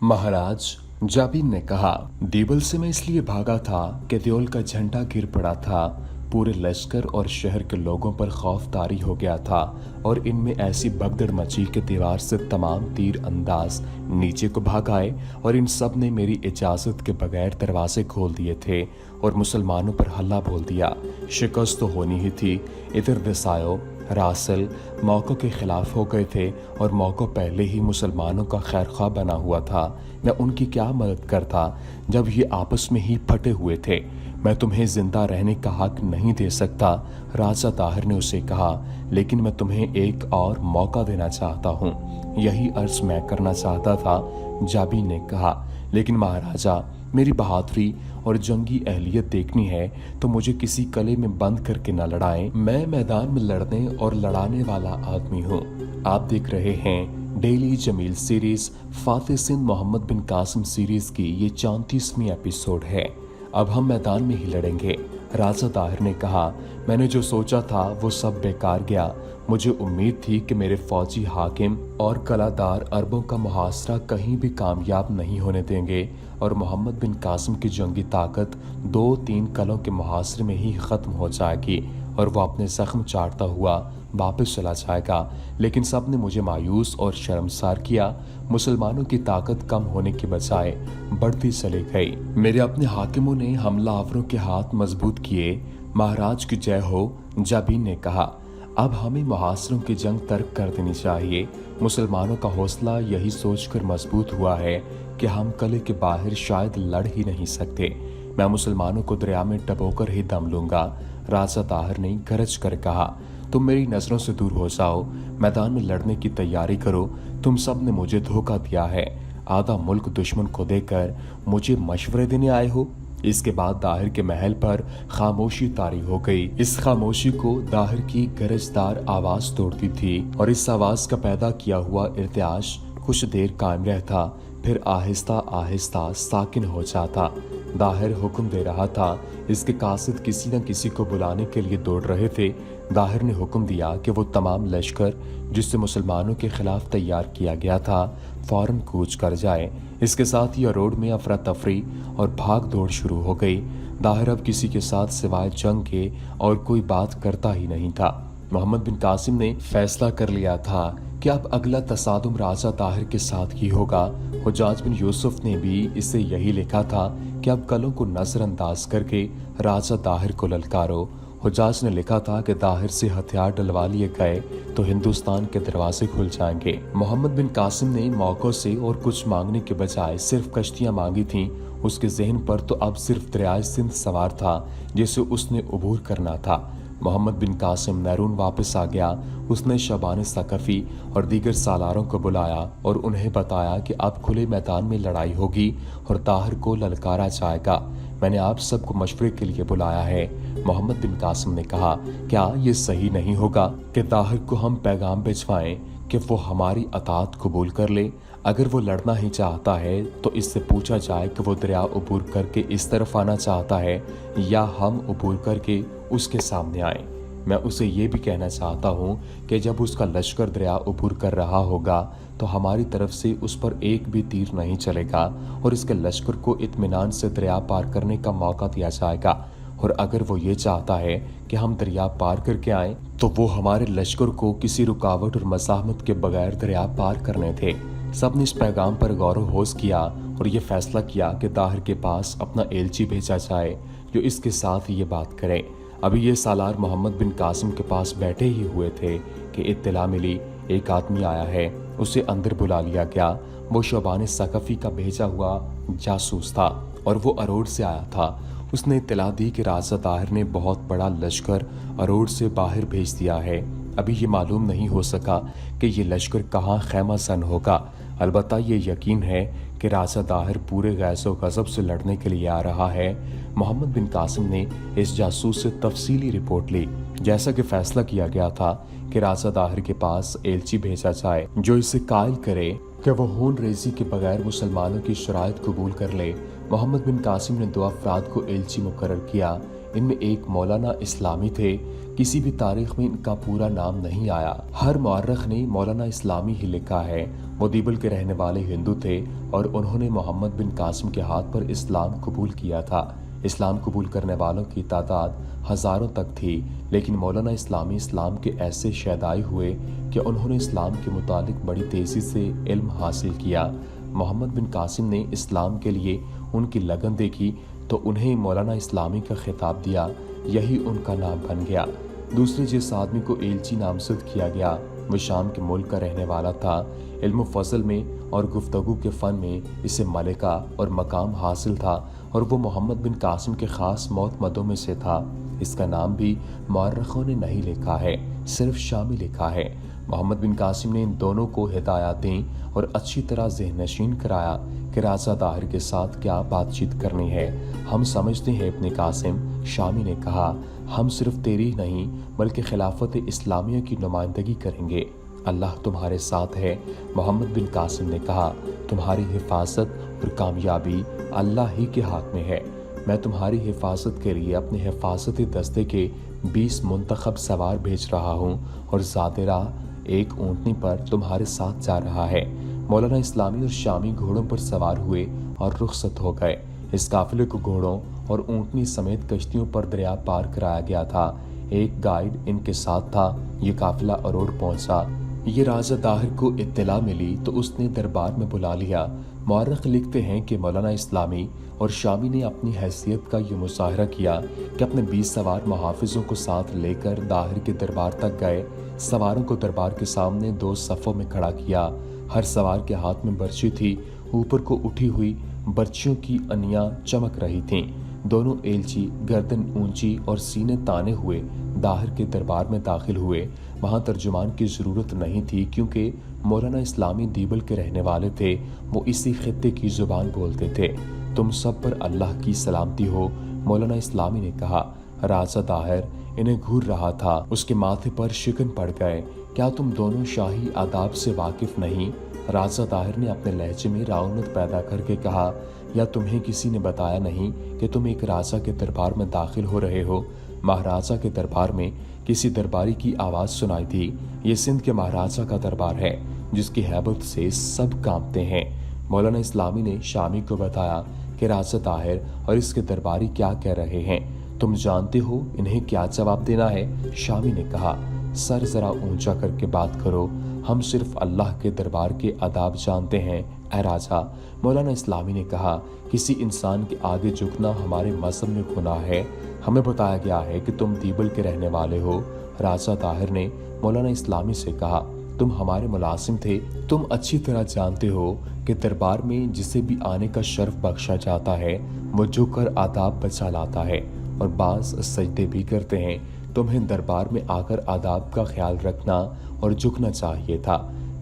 महाराज जाबिन ने कहा, देवल से मैं इसलिए भागा था कि देओल का झंडा गिर पड़ा था। पूरे लश्कर और शहर के लोगों पर खौफ तारी हो गया था और इनमें ऐसी भगदड़ मची कि दीवार से तमाम तीर अंदाज नीचे को भाग आए और इन सब ने मेरी इजाजत के बगैर दरवाजे खोल दिए थे और मुसलमानों पर हल्ला बोल दिया। शिकस्त तो होनी ही थी। इधर दसायो रासल मौकों के खिलाफ हो गए थे और मौकों पहले ही मुसलमानों का खैरख्वाह बना हुआ था। मैं उनकी क्या मदद करता जब ये आपस में ही फटे हुए थे। मैं तुम्हें जिंदा रहने का हक नहीं दे सकता, राजा ताहिर ने उसे कहा, लेकिन मैं तुम्हें एक और मौका देना चाहता हूँ। यही अर्ज मैं करना चाहता था, जाबी ने कहा, लेकिन महाराजा मेरी बहादुरी और जंगी अहलियत देखनी है तो मुझे किसी कले में बंद करके न लड़ाएं। मैं मैदान में लड़ने और लड़ाने वाला आदमी हूँ। आप देख रहे हैं daily Jameel series Fatih Sindh Mohammad बिन कासिम सीरीज की ये 34वीं एपिसोड है। अब हम मैदान में ही लड़ेंगे। राजा ताहिर ने कहा, मैंने जो सोचा था वो सब बेकार गया। मुझे उम्मीद थी कि मेरे फौजी हाकिम और कलादार अरबों का मुहासरा कहीं भी कामयाब नहीं होने देंगे और मोहम्मद बिन कासिम की जंगी ताकत 2-3 कलों के मुहासरे में ही ख़त्म हो जाएगी और वो अपने जख्म चाटता हुआ वापस चला जाएगा। लेकिन सब ने मुझे मायूस और शर्मसार किया। मुसलमानों की ताकत कम होने के बजाय बढ़ती चली गई। मेरे अपने हाकिमों ने हमलावरों के हाथ मजबूत किए। महाराज की जय हो, जाबीन ने कहा। अब हमें मुहासरों की जंग तर्क कर देनी चाहिए। मुसलमानों का हौसला यही सोचकर मजबूत हुआ है कि हम कले के बाहर शायद लड़ ही नहीं सकते। मैं मुसलमानों को दरिया में डबोकर ही दम लूंगा। राजा ताहिर ने गरज कर कहा, तुम मेरी नजरों से दूर हो जाओ, मैदान में लड़ने की तैयारी करो। तुम सब ने मुझे धोखा दिया है। आधा मुल्क दुश्मन को देकर मुझे मशवरे देने आए हो। इसके बाद दाहिर के महल पर खामोशी तारी हो गई। इस खामोशी को दाहिर की गरजदार आवाज तोड़ती थी और इस आवाज का पैदा किया हुआ इर्तियाश कुछ देर कायम रहता, फिर आहिस्ता आहिस्ता साकिन हो जाता। दाहिर हुक्म दे रहा था। इसके कासिद किसी न किसी को बुलाने के लिए दौड़ रहे थे। दाहिर ने हुक्म दिया कि वो तमाम लश्कर जिससे मुसलमानों के खिलाफ तैयार किया गया था फौरन कूच कर जाए। इसके साथ ही रोड में अफरा तफरी और भाग दौड़ शुरू हो गई। दाहिर अब किसी के साथ सिवाय जंग के और कोई बात करता ही नहीं था। मोहम्मद बिन कासिम ने फैसला कर लिया था कि अब अगला तसादुम राजा ताहिर के साथ ही होगा। हुजाज बिन यूसुफ ने भी इसे यही लिखा था कि अब कलों को नजरअंदाज करके राजा ताहिर को ललकारो। हुजाज ने लिखा था कि ताहिर से हथियार डलवा लिए गए तो हिंदुस्तान के दरवाजे खुल जाएंगे। मोहम्मद बिन कासिम ने मौकों से और कुछ मांगने के बजाय सिर्फ कश्तियां मांगी थीं। उसके जहन पर तो अब सिर्फ दरियाए सिंध सवार था जिसे उसने अबूर करना था। मोहम्मद बिन कासिम मैरून वापस आ गया। उसने शबान सकफी और दीगर सालारों को बुलाया और उन्हें बताया कि अब खुले मैदान में लड़ाई होगी और ताहिर को ललकारा जाएगा। मैंने आप सबको मशवरे के लिए बुलाया है। मोहम्मद बिन कासिम ने कहा, क्या ये सही नहीं होगा कि ताहिर को हम पैगाम भिजवाएं कि वो हमारी अतात कबूल कर ले। अगर वो लड़ना ही चाहता है तो इससे पूछा जाए कि वो दरिया अबूर करके इस तरफ आना चाहता है या हम अबूर करके उसके सामने आए। मैं उसे ये भी कहना चाहता हूँ कि जब उसका लश्कर दरिया अबूर कर रहा होगा तो हमारी तरफ से उस पर एक भी तीर नहीं चलेगा और इसके लश्कर को इत्मीनान से दरिया पार करने का मौका दिया जाएगा। और अगर वो ये चाहता है कि हम दरिया पार करके आएं तो वो हमारे लश्कर को किसी रुकावट और मज़ाहमत के बगैर दरिया पार करने थे। सब ने इस पैगाम पर गौर होश किया और ये फैसला किया कि ताहिर के पास अपना एलची भेजा जाए जो इसके साथ ये बात करे। अभी ये सालार मोहम्मद बिन कासिम के पास बैठे ही हुए थे कि इत्तला मिली एक आदमी आया है। उसे अंदर बुला लिया गया। वो शबान सकफी का भेजा हुआ जासूस था और वो अरोड़ से आया था। उसने इत्तला दी कि राजा ताहिर ने बहुत बड़ा लश्कर अरोड़ से बाहर भेज दिया है। अभी ये मालूम नहीं हो सका कि ये लश्कर कहाँ खैमा सन होगा। अलबत्ता ये यकीन है कि राजा ताहिर पूरे गैसो गज़ब से लड़ने के लिए आ रहा है। मोहम्मद बिन कासिम ने इस जासूस से तफसीली रिपोर्ट ली। जैसा कि फैसला किया गया था कि राजा ताहिर के पास एलची भेजा जाए जो इसे कायल करे कि वो खून रेजी के बगैर मुसलमानों की शराइत कबूल कर ले। मोहम्मद बिन कासिम ने 2 अफराद को एलची मुकर्रर किया। इनमें एक मौलाना इस्लामी थे किसी भी तारीख में इनका पूरा नाम नहीं आया। हर मुअर्रिख ने मौलाना इस्लामी ही लिखा है। वो दीबल के रहने वाले हिंदू थे और उन्होंने मोहम्मद बिन कासिम के हाथ पर इस्लाम कबूल किया था। इस्लाम कबूल करने वालों की तादाद हज़ारों तक थी, लेकिन मौलाना इस्लामी इस्लाम के ऐसे शैदाई हुए कि उन्होंने इस्लाम के मुतालिक बड़ी तेज़ी से इल्म हासिल किया। मोहम्मद बिन कासिम ने इस्लाम के लिए उनकी लगन देखी तो उन्हें मौलाना इस्लामी का खिताब दिया, यही उनका नाम बन गया। दूसरे जिस आदमी को एलची नामजद किया गया वो शाम के मुल्क का रहने वाला था। इल्म फ़ज़ल में और गुफ्तगू के फ़न में इसे मलिका और मकाम हासिल था और वो मोहम्मद बिन कासिम के ख़ास मोतमदों में से था। इसका नाम भी मुअर्रिखों ने नहीं लिखा है, सिर्फ शामी लिखा है। मोहम्मद बिन कासिम ने इन दोनों को हिदायत दी और अच्छी तरह ज़हन नशीन कराया कि राजा ताहिर के साथ क्या बातचीत करनी है। हम समझते हैं इब्न कासिम, शामी ने कहा, हम सिर्फ तेरी ही नहीं बल्कि खिलाफत इस्लामिया की नुमाइंदगी करेंगे। अल्लाह तुम्हारे साथ है। मोहम्मद बिन कासिम ने कहा, तुम्हारी हिफाजत और कामयाबी अल्लाह ही के हाथ में है। मैं तुम्हारी हिफाजत के लिए अपने हिफाजती दस्ते के 20 मुंतखब सवार भेज रहा हूँ और ज़ादिरा एक ऊँटनी पर तुम्हारे साथ जा रहा है। मौलाना इस्लामी और शामी घोड़ों पर सवार हुए और रुखसत हो गए। इस काफिले को घोड़ों और ऊँटनी समेत कश्तियों पर दरिया पार कराया गया था। एक गाइड इनके साथ था। ये काफिला अरोड़ पहुंचा। ये राजा ताहिर को इत्तला मिली तो उसने दरबार में बुला लिया। मुअर्रिख लिखते हैं कि मौलाना इस्लामी और शामी ने अपनी हैसियत का ये मुजाहरा किया कि अपने 20 सवार मुहाफिजों को साथ लेकर ताहिर के दरबार तक गए। सवारों को दरबार के सामने 2 सफ़ों में खड़ा किया। हर सवार के हाथ में बर्छी थी। ऊपर को उठी हुई बर्छियों की अनियाँ चमक रही थीं। दोनों एलची गर्दन ऊंची और सीने ताने हुए ताहिर के दरबार में दाखिल हुए। वहाँ तर्जुमान की ज़रूरत नहीं थी क्योंकि मौलाना इस्लामी दीबल के रहने वाले थे। वो इसी खित्ते की ज़ुबान बोलते थे। तुम सब पर अल्लाह की सलामती हो, मौलाना इस्लामी ने कहा। राजा ताहिर इन्हें घूर रहा था। उसके माथे पर शिकन पड़ गए। क्या तुम दोनों शाही आदाब से वाकिफ नहीं? राजा ताहिर ने अपने लहजे में रौनक पैदा करके कहा, या तुम्हें किसी ने बताया नहीं कि तुम एक राजा के दरबार में दाखिल हो रहे हो? महाराजा के दरबार में किसी दरबारी की आवाज़ सुनाई थी। ये सिंध के महाराजा का दरबार है जिसकी हैबत से सब कांपते हैं। मौलाना इस्लामी ने शामी को बताया कि राजा ताहिर और इसके दरबारी क्या कह रहे हैं। तुम जानते हो इन्हें क्या जवाब देना है? शामी ने कहा, सर जरा ऊंचा करके बात करो, हम सिर्फ अल्लाह के दरबार के आदाब जानते हैं ए राजा। मौलाना इस्लामी ने कहा, किसी इंसान के आगे झुकना हमारे मज़हब में गुनाह है। हमें बताया गया है कि तुम दीबल के रहने वाले हो। राजा ताहिर ने मौलाना इस्लामी से कहा, तुम हमारे मुलाजिम थे। तुम अच्छी तरह जानते हो कि दरबार में जिसे भी आने का शर्फ बख्शा जाता है वो झुककर आदाब बचा लाता है और बाज़ सजदे भी करते हैं। तुम्हें दरबार में आकर आदाब का ख्याल रखना और झुकना चाहिए था।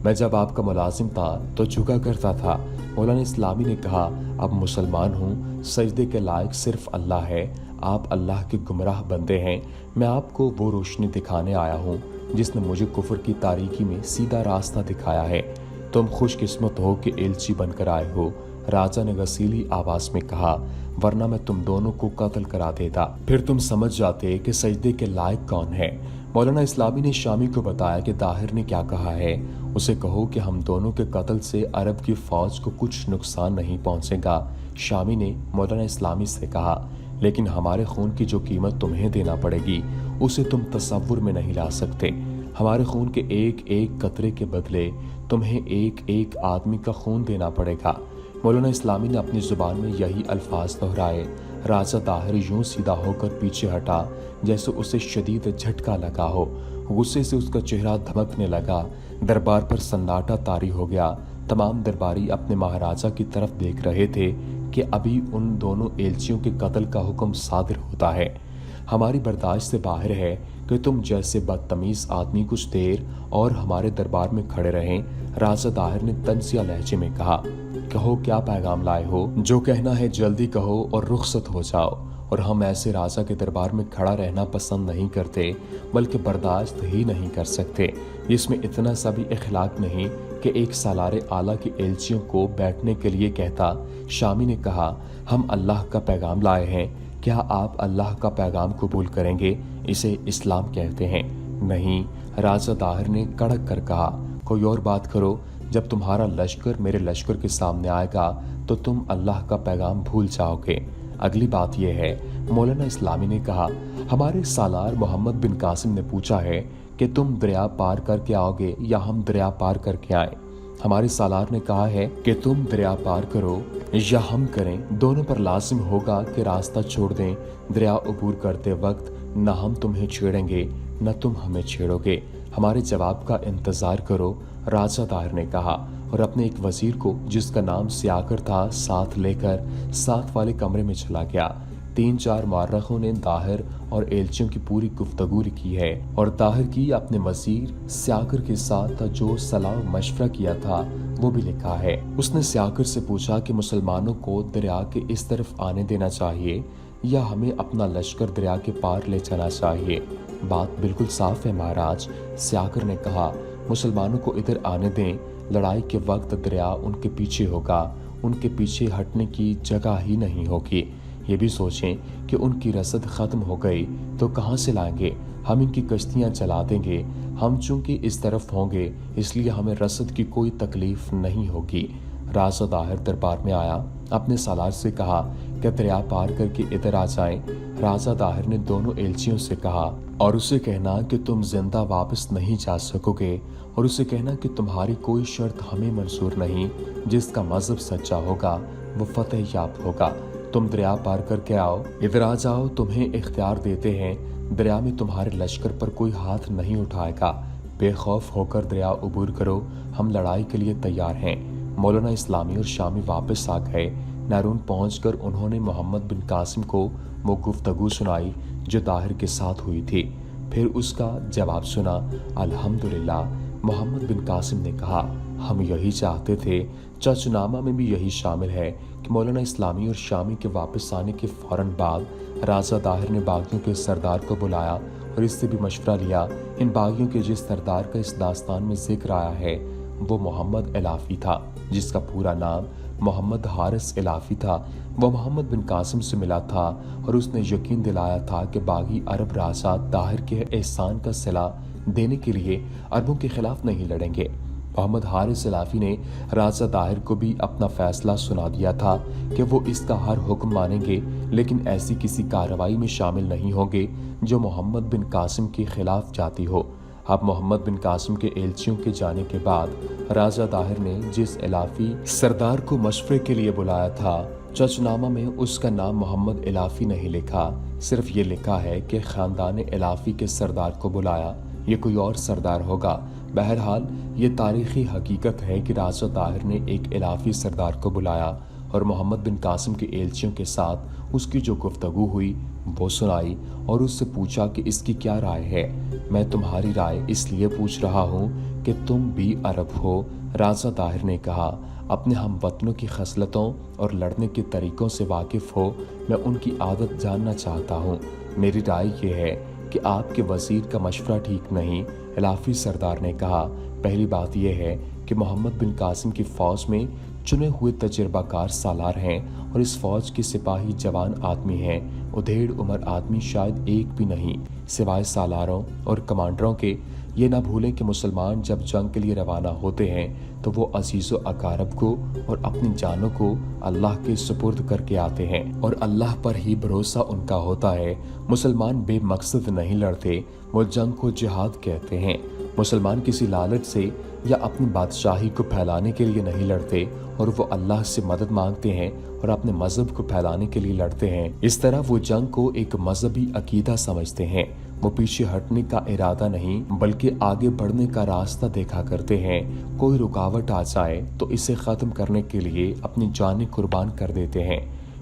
मैं जब आपका मुलाजिम था तो झुका करता था। मौलाना इस्लामी ने कहा, अब मुसलमान हूँ, सजदे के लायक सिर्फ अल्लाह है। आप अल्लाह के गुमराह बंदे हैं। मैं आपको वो रोशनी दिखाने आया हूँ जिसने मुझे कुफर की तारीकी में सीधा रास्ता दिखाया है। तुम खुशकिस्मत हो कि एलची बनकर आए हो। राजा ने गसीली आवाज में कहा, वरना मैं तुम दोनों को कत्ल करा देता। फिर तुम समझ जाते कि सजदे के लायक कौन है। मौलाना इस्लामी ने शामी को बताया कि ताहिर ने क्या कहा है। उसे कहो कि हम दोनों के कत्ल से अरब की फौज को कुछ नुकसान नहीं पहुंचेगा। शामी ने मौलाना इस्लामी से कहा, लेकिन हमारे खून की जो कीमत तुम्हें देना पड़ेगी उसे तुम तसव्वुर में नहीं ला सकते। हमारे खून के एक एक कतरे के बदले तुम्हें एक एक आदमी का खून देना पड़ेगा। मौलाना इस्लामी ने अपनी जुबान में यही अल्फाज दोहराए। राजा ताहिर यूं सीधा होकर पीछे हटा जैसे उसे शदीद झटका लगा हो। गुस्से से उसका चेहरा धमकने लगा। दरबार पर सन्नाटा तारी हो गया। तमाम दरबारी अपने महाराजा की तरफ देख रहे थे कि अभी उन दोनों एलचियों के कत्ल का हुक्म सादिर होता है। हमारी बर्दाश्त से बाहर है कि तुम जैसे बदतमीज आदमी कुछ देर और हमारे दरबार में खड़े रहें। राजा ताहिर ने तंजिया लहजे में कहा, कहो क्या पैगाम लाए हो? जो कहना है जल्दी कहो और रुखसत हो जाओ। और हम ऐसे राजा के दरबार में खड़ा रहना पसंद नहीं करते, बल्कि बर्दाश्त ही नहीं कर सकते। इसमें इतना सा भी इखलाक नहीं कि एक सालारे आला की एलचियों को बैठने के लिए कहता। शामी ने कहा, हम अल्लाह का पैगाम लाए हैं। क्या आप अल्लाह का पैगाम कबूल करेंगे? इसे इस्लाम कहते हैं। नहीं, राजा ताहिर ने कड़क कर कहा, कोई और बात करो। जब तुम्हारा लश्कर मेरे लश्कर के सामने आएगा तो तुम अल्लाह का पैगाम भूल जाओगे। अगली बात यह है, मौलाना इस्लामी ने कहा, हमारे सालार मोहम्मद बिन कासिम ने पूछा है कि तुम दरिया पार करके आओगे या हम दरिया पार करके आए। हमारे सालार ने कहा है कि तुम दरिया पार करो या हम करें, दोनों पर लाजिम होगा कि रास्ता छोड़ दें। दरिया अबूर करते वक्त न हम तुम्हें छेड़ेंगे न तुम हमें छेड़ोगे। हमारे जवाब का इंतजार करो, राजा ताहिर ने कहा, और अपने एक वजीर को जिसका नाम सियाकर था साथ लेकर साथ वाले कमरे में चला गया। 3-4 मुअर्रिखों ने ताहिर और एलचियों की पूरी गुफ्तगू लिखी है और ताहिर की अपने वजीर सियाकर के साथ जो सलाह मशवरा किया था वो भी लिखा है। उसने सियाकर से पूछा कि मुसलमानों को दरिया के इस तरफ आने देना चाहिए या हमें अपना लश्कर दरिया के पार ले जाना चाहिए। बात बिल्कुल साफ है महाराज, सियाकर ने कहा, मुसलमानों को इधर आने दें। लड़ाई के वक्त दरिया उनके पीछे होगा, उनके पीछे हटने की जगह ही नहीं होगी। ये भी सोचें कि उनकी रसद ख़त्म हो गई तो कहाँ से लाएंगे? हम इनकी कश्तियाँ चला देंगे। हम चूंकि इस तरफ होंगे इसलिए हमें रसद की कोई तकलीफ नहीं होगी। राजा ताहिर दरबार में आया, अपने सालार से कहा कि दरिया पार करके इधर आ जाएं। राजा ताहिर ने दोनों एलचियों से कहा, और उसे कहना कि तुम जिंदा वापस नहीं जा सकोगे, और उसे कहना कि तुम्हारी कोई शर्त हमें मंजूर नहीं। जिसका मजहब सच्चा होगा वो फतेह याब होगा। तुम दरिया पार करके आओ, इधर आ जाओ, तुम्हें इख्तियार देते हैं। दरिया में तुम्हारे लश्कर पर कोई हाथ नहीं उठाएगा। बेखौफ होकर दरिया अबूर करो, हम लड़ाई के लिए तैयार हैं। मौलाना इस्लामी और शामी वापस आ गए। नारून पहुंचकर उन्होंने मोहम्मद बिन कासिम को वो गुफ्तगू सुनाई जो ताहिर के साथ हुई थी। फिर उसका जवाब सुना। अल्हम्दुलिल्लाह, मोहम्मद बिन कासिम ने कहा, हम यही चाहते थे। चचनामा में भी यही शामिल है कि मौलाना इस्लामी और शामी के वापस आने के फौरन बाद राजा ताहिर ने बागियों के सरदार को बुलाया और इससे भी मशवरा लिया। इन बागियों के जिस सरदार का इस दास्तान में जिक्र आया है वो मोहम्मद इलाफी था, जिसका पूरा नाम मोहम्मद हारिस इलाफी था। वो मोहम्मद बिन कासिम से मिला था और उसने यकीन दिलाया था कि बागी अरब राजा ताहिर के एहसान का सिला देने के लिए अरबों के खिलाफ नहीं लड़ेंगे। मोहम्मद हारिस इलाफी ने राजा ताहिर को भी अपना फैसला सुना दिया था कि वो इसका हर हुक्म मानेंगे, लेकिन ऐसी किसी कार्रवाई में शामिल नहीं होंगे जो मोहम्मद बिन कासिम के खिलाफ जाती हो। अब मोहम्मद बिन कासिम के एलचियों के जाने के बाद राजा ताहिर ने जिस इलाफी सरदार को मशवरे के लिए बुलाया था, चचनामा में उसका नाम मोहम्मद इलाफी नहीं लिखा, सिर्फ ये लिखा है कि खानदान इलाफी के सरदार को बुलाया। ये कोई और सरदार होगा। बहरहाल ये तारीखी हकीकत है कि राजा ताहिर ने एक इलाफी सरदार को बुलाया और मोहम्मद बिन कासिम के एलचियों के साथ उसकी जो गुफ्तगू हुई वो सुनाई और उससे पूछा कि इसकी क्या राय है। मैं तुम्हारी राय इसलिए पूछ रहा हूँ कि तुम भी अरब हो। राजा ताहिर ने कहा, अपने हम वतनों की खसलतों और लड़ने के तरीकों से वाकिफ़ हो, मैं उनकी आदत जानना चाहता हूँ। मेरी राय ये है कि आपके वजीर का मशवरा ठीक नहीं। इलाफी सरदार ने कहा, पहली बात यह है कि मोहम्मद बिन कासिम की फ़ौज में चुने हुए तजर्बाकार सालार हैं और इस फ़ौज के सिपाही जवान आदमी हैं। उधेड़ उम्र आदमी शायद एक भी नहीं, सिवाय सालारों और कमांडरों के। ये ना भूलें कि मुसलमान जब जंग के लिए रवाना होते हैं तो वो अजीज़ व अकारब को और अपनी जानों को अल्लाह के सुपुर्द करके आते हैं और अल्लाह पर ही भरोसा उनका होता है। मुसलमान बेमकसद नहीं लड़ते, वो जंग को जिहाद कहते हैं। मुसलमान किसी लालच से या अपनी बादशाही को फैलाने के लिए नहीं लड़ते और वो अल्लाह से मदद मांगते हैं और अपने मजहब को फैलाने के लिए लड़ते हैं। इस तरह वो जंग को एक मजहबी अकीदा समझते हैं। वो पीछे हटने का इरादा नहीं बल्कि आगे बढ़ने का रास्ता देखा करते हैं। कोई रुकावट आ जाए तो इसे ख़त्म करने के लिए अपनी जानें कुर्बान कर देते हैं।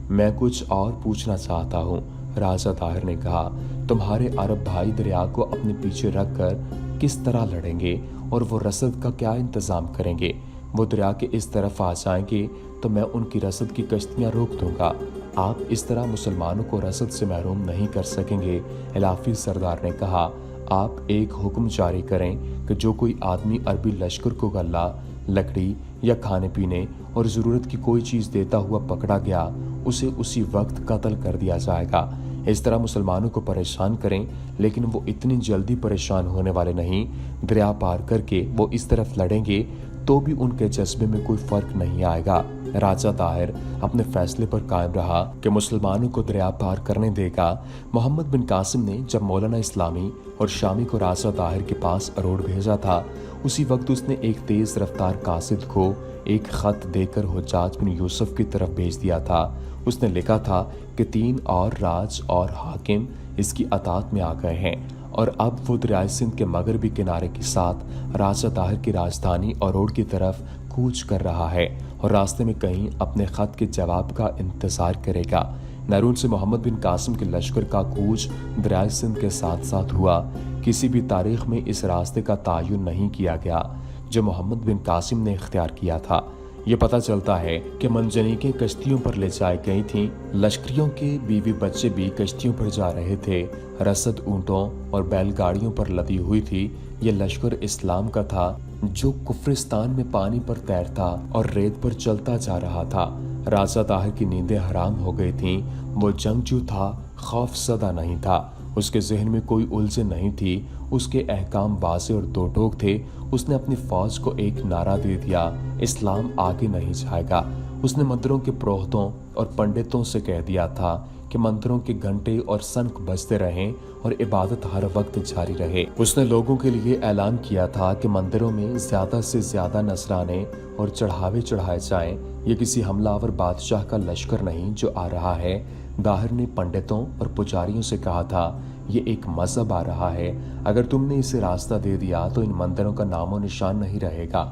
मैं कुछ और पूछना चाहता हूँ, राजा ताहिर ने कहा। तुम्हारे अरब भाई दरिया को अपने पीछे रखकर किस तरह लड़ेंगे और वो रसद का क्या इंतज़ाम करेंगे? वो दरिया के इस तरफ आ जाएंगे तो मैं उनकी रसद की कश्तियाँ रोक दूंगा। आप इस तरह मुसलमानों को रसद से महरूम नहीं कर सकेंगे। इलाफी सरदार ने कहा, आप एक हुक्म जारी करें कि जो कोई आदमी अरबी लश्कर को गल्ला, लकड़ी या खाने पीने और ज़रूरत की कोई चीज़ देता हुआ पकड़ा गया, उसे उसी वक्त कत्ल कर दिया जाएगा। इस तरह मुसलमानों को परेशान करें, लेकिन वो इतनी जल्दी परेशान होने वाले नहीं। दरिया पार करके वो इस तरफ लड़ेंगे तो भी उनके जज्बे में कोई फर्क नहीं आएगा। राजा ताहिर अपने फैसले पर कायम रहा कि मुसलमानों को दरिया पार करने देगा। मोहम्मद बिन कासिम ने जब मौलाना इस्लामी और शामी को राजा ताहिर के पास अरोड़ भेजा था, उसी वक्त उसने एक तेज रफ्तार कासिद को एक खत देकर हुज्जाज बिन यूसुफ की तरफ भेज दिया था। उसने लिखा था कि 3 और राज और हाकिम इसकी अतात में आ गए हैं और अब वो दरियाए सिंध के मगरबी किनारे के साथ राजा ताहिर की राजधानी अरोड़ की तरफ कूच कर रहा है और रास्ते में कहीं अपने खत के जवाब का इंतजार करेगा। नैरून से मोहम्मद बिन कासिम के लश्कर का कूच दरियाए सिंध के साथ साथ हुआ। किसी भी तारीख में इस रास्ते का तयन नहीं किया गया जो मोहम्मद बिन कासिम ने इख्तियार किया था। ये पता चलता है कि मंजनीकें कश्तियों पर ले जाई गई थीं। लश्करियों के बीवी बच्चे भी कश्तियों पर जा रहे थे। रसद ऊंटों और बैलगाड़ियों पर लदी हुई थी। ये लश्कर इस्लाम का था जो कुफ्रिस्तान में पानी पर तैरता और रेत पर चलता जा रहा था। राजा ताहिर की नींदें हराम हो गई थीं। वो जंगजू था, खौफ ज़दा नहीं था। उसके जहन में कोई उलझन नहीं थी। उसके अहकाम वाज़े और दो टोक थे। उसने अपनी फौज को एक नारा दे दिया, इस्लाम आगे नहीं जाएगा। उसने मंदिरों के पुरोहितों और पंडितों से कह दिया था कि मंदिरों के घंटे और शंख बजते रहें और इबादत हर वक्त जारी रहे। उसने लोगों के लिए ऐलान किया था कि मंदिरों में ज़्यादा से ज़्यादा नजराने और चढ़ावे चढ़ाए जाएं। ये किसी हमलावर बादशाह का लश्कर नहीं जो आ रहा है। दाहिर ने पंडितों और पुजारियों से कहा था, ये एक मजहब आ रहा है। अगर तुमने इसे रास्ता दे दिया तो इन मंदिरों का नामो निशान नहीं रहेगा।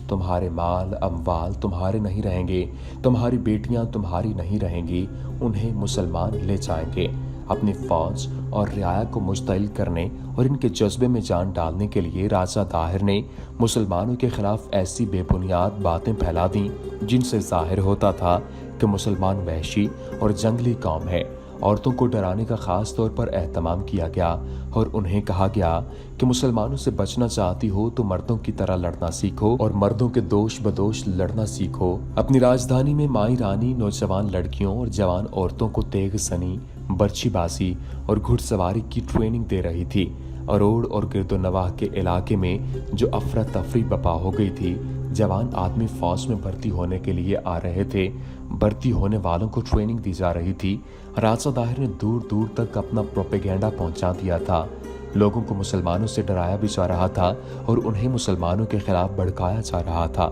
तुम्हारे माल अमवाल तुम्हारे नहीं रहेंगे, तुम्हारी बेटियां तुम्हारी नहीं रहेंगी, उन्हें मुसलमान ले जाएंगे। अपनी फौज और रियाया को मुश्तइल करने और इनके जज्बे में जान डालने के लिए राजा ताहिर ने मुसलमानों के खिलाफ ऐसी बेबुनियाद बातें फैला दी जिनसे जाहिर होता था कि मुसलमान वहशी और जंगली कौम है। औरतों को डराने का खास तौर पर एहतमाम किया गया और उन्हें कहा गया कि मुसलमानों से बचना चाहती हो तो मर्दों की तरह लड़ना सीखो और मर्दों के दोष बदोश लड़ना सीखो। अपनी राजधानी में माई रानी नौजवान लड़कियों और जवान औरतों को तेग सनी, बर्छीबाजी और घुड़सवारी की ट्रेनिंग दे रही थी। अरोड़ और गिरदोनवाह के इलाके में जो अफरा तफरी बपा हो गई थी, जवान आदमी फौज में भर्ती होने के लिए आ रहे थे। भर्ती होने वालों को ट्रेनिंग दी जा रही थी। राजा ताहिर ने दूर दूर तक अपना प्रोपेगेंडा पहुंचा दिया था। लोगों को मुसलमानों से डराया भी जा रहा था और उन्हें मुसलमानों के खिलाफ भड़काया जा रहा था।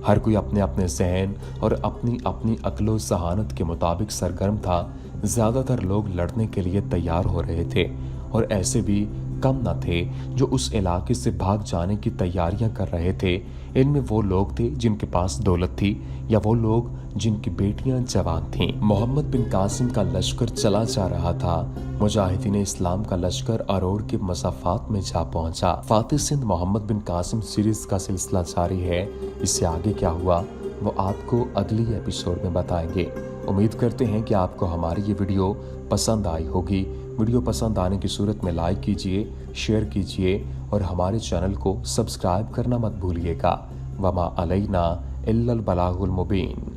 हर कोई अपने अपने जहन और अपनी अपनी अक्लो जहानत के मुताबिक सरगर्म था। ज्यादातर लोग लड़ने के लिए तैयार हो रहे थे और ऐसे भी कम न थे जो उस इलाके से भाग जाने की तैयारियां कर रहे थे। इनमें वो लोग थे जिनके पास दौलत थी या वो लोग जिनकी बेटियां जवान थीं। मोहम्मद बिन कासिम का लश्कर चला जा रहा था। मुजाहिदीन इस्लाम का लश्कर अरोड़ के मसाफात में जा पहुंचा। फातिह सिंध मोहम्मद बिन कासिम सीरीज का सिलसिला जारी है। इससे आगे क्या हुआ वो आपको अगली एपिसोड में बताएंगे। उम्मीद करते हैं कि आपको हमारी ये वीडियो पसंद आई होगी। वीडियो पसंद आने की सूरत में लाइक कीजिए, शेयर कीजिए और हमारे चैनल को सब्सक्राइब करना मत भूलिएगा। वमा अलैना इल्लल बलागुल मुबीन।